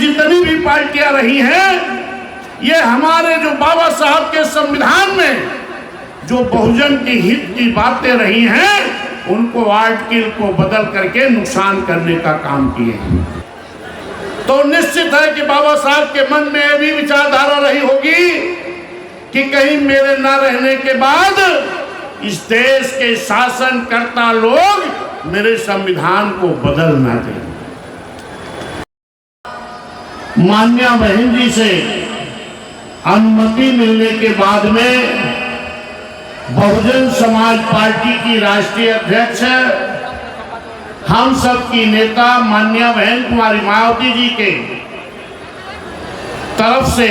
जितनी भी पार्टियां रही हैं, ये हमारे जो बाबा साहब के संविधान में जो बहुजन के हित की बातें रही हैं, उनको आर्टिकल को बदल करके नुकसान करने का काम किए हैं। तो निश्चित है कि बाबा साहब के मन में यह भी विचारधारा रही होगी कि कहीं मेरे न रहने के बाद इस देश के शासनकर्ता लोग मेरे संविधान को बदल ना दें। मान्या बहन जी से अनुमति मिलने के बाद में बहुजन समाज पार्टी की राष्ट्रीय अध्यक्ष, हम सब की नेता मान्या बहन कुमारी मायावती जी के तरफ से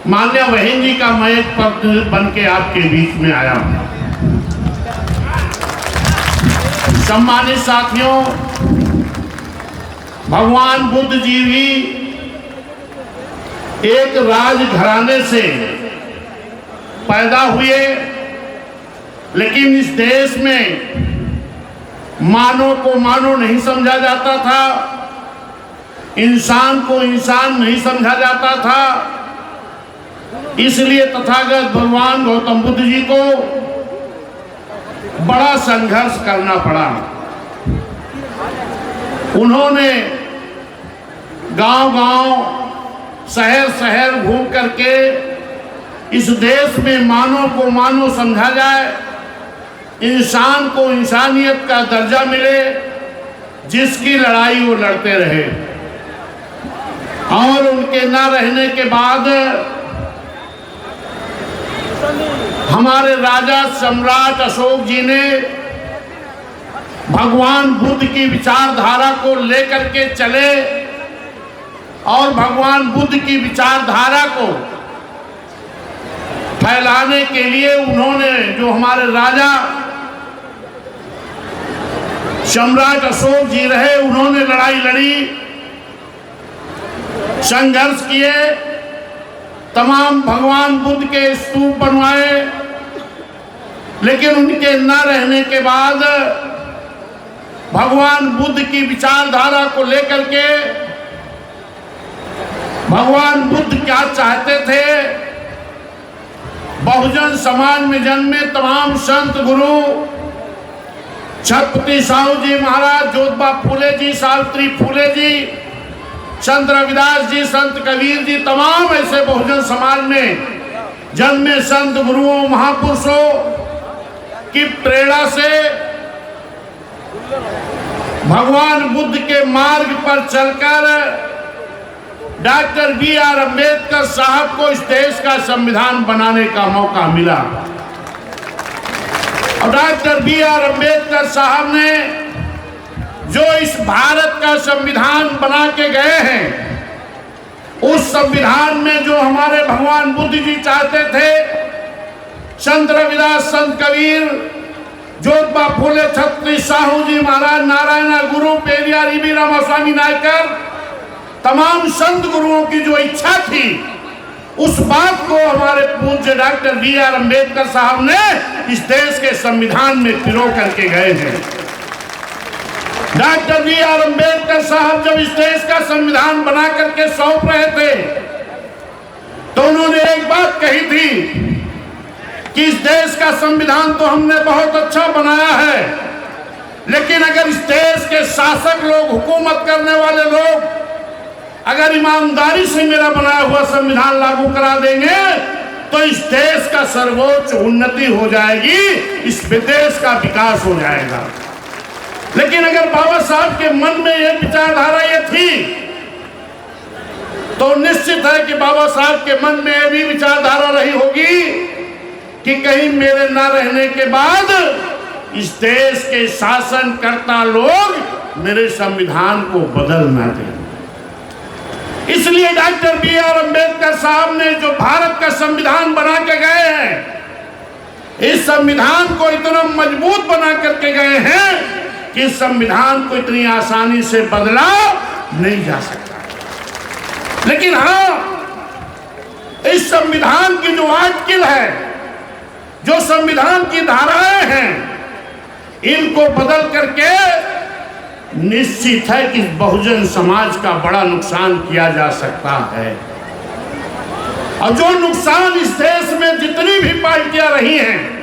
मान्या बहन जी का मैं एक प्रतिनिधि बन के आपके बीच में आया हूं। सम्मानित साथियों, भगवान बुद्ध जी भी एक राजघराने से पैदा हुए, लेकिन इस देश में मानव को मानव नहीं समझा जाता था, इंसान को इंसान नहीं समझा जाता था। इसलिए तथागत भगवान गौतम बुद्ध जी को बड़ा संघर्ष करना पड़ा। उन्होंने गांव-गांव, शहर-शहर घूम करके इस देश में मानव को मानव समझा जाए, इंसान को इंसानियत का दर्जा मिले, जिसकी लड़ाई वो लड़ते रहे। और उनके ना रहने के बाद हमारे राजा सम्राट अशोक जी ने भगवान बुद्ध की विचारधारा को लेकर के चले और भगवान बुद्ध की विचारधारा को फैलाने के लिए उन्होंने, जो हमारे राजा सम्राट अशोक जी रहे, उन्होंने लड़ाई लड़ी, संघर्ष किए, तमाम भगवान बुद्ध के स्तूप बनवाए। लेकिन उनके न रहने के बाद भगवान बुद्ध की विचारधारा को लेकर के भगवान बुद्ध क्या चाहते थे, बहुजन समाज में जन्मे तमाम संत गुरु, छत्रपति साहू जी महाराज, ज्योतिबा फूले जी, सावित्री फूले जी, संत रविदास जी, संत कबीर जी, तमाम ऐसे बहुजन समाज में जन्मे संत गुरुओं, महापुरुषों की प्रेरणा से भगवान बुद्ध के मार्ग पर चलकर डॉक्टर बी.आर. अम्बेडकर साहब को इस देश का संविधान बनाने का मौका मिला। और डॉक्टर बी.आर. अम्बेडकर साहब ने जो इस भारत का संविधान बना के गए हैं, उस संविधान में जो हमारे भगवान बुद्ध जी चाहते थे, संत रविदास, संत कबीर, ज्योतिबा फूले, छत्रपति साहू जी महाराज, नारायण गुरु, पेरियार ईवी रामास्वामी नायकर, तमाम संत गुरुओं की जो इच्छा थी, उस बात को हमारे पूज्य डॉक्टर बी.आर. अम्बेडकर साहब ने इस देश के संविधान में पिरो करके गए हैं। Doctor B R. अम्बेडकर साहब जब इस देश का संविधान बना करके सौंप रहे थे, तो उन्होंने एक बात कही थी कि इस देश का संविधान तो हमने बहुत अच्छा बनाया है, लेकिन अगर इस देश के शासक लोग, हुकूमत करने वाले लोग अगर ईमानदारी से मेरा बनाया हुआ संविधान लागू करा देंगे, तो इस देश का सर्वोच्च उन्नति हो जाएगी, इस देश का विकास हो जाएगा। लेकिन अगर बाबा साहब के मन में यह विचारधारा ये थी, तो निश्चित है कि बाबा साहब के मन में यह भी विचारधारा रही होगी कि कहीं मेरे न रहने के बाद इस देश के शासनकर्ता लोग मेरे संविधान को बदल ना दें। इसलिए डॉक्टर बी.आर. अम्बेडकर साहब ने जो भारत का संविधान बना के गए हैं, इस संविधान को इतना मजबूत बना करके गए हैं कि इस संविधान को इतनी आसानी से बदला नहीं जा सकता। लेकिन हाँ, इस संविधान की जो आर्टिकल है, जो संविधान की धाराएं हैं, इनको बदल करके निश्चित है कि बहुजन समाज का बड़ा नुकसान किया जा सकता है। और जो नुकसान इस देश में जितनी भी पार्टियां रही हैं,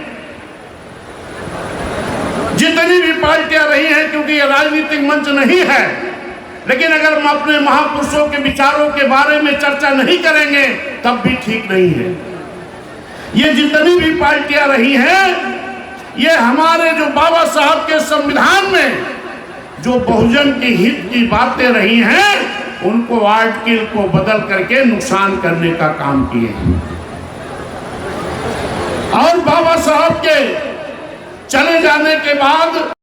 क्योंकि ये राजनीतिक मंच नहीं है, लेकिन अगर हम अपने महापुरुषों के विचारों के बारे में चर्चा नहीं करेंगे तब भी ठीक नहीं है। ये जितनी भी पार्टियां रही हैं, ये हमारे जो बाबा साहब के संविधान में जो बहुजन के हित की बातें रही हैं, उनको आर्टिकल को बदल करके नुकसान करने का काम किए हैं। और बाबा साहब के चले जाने के बाद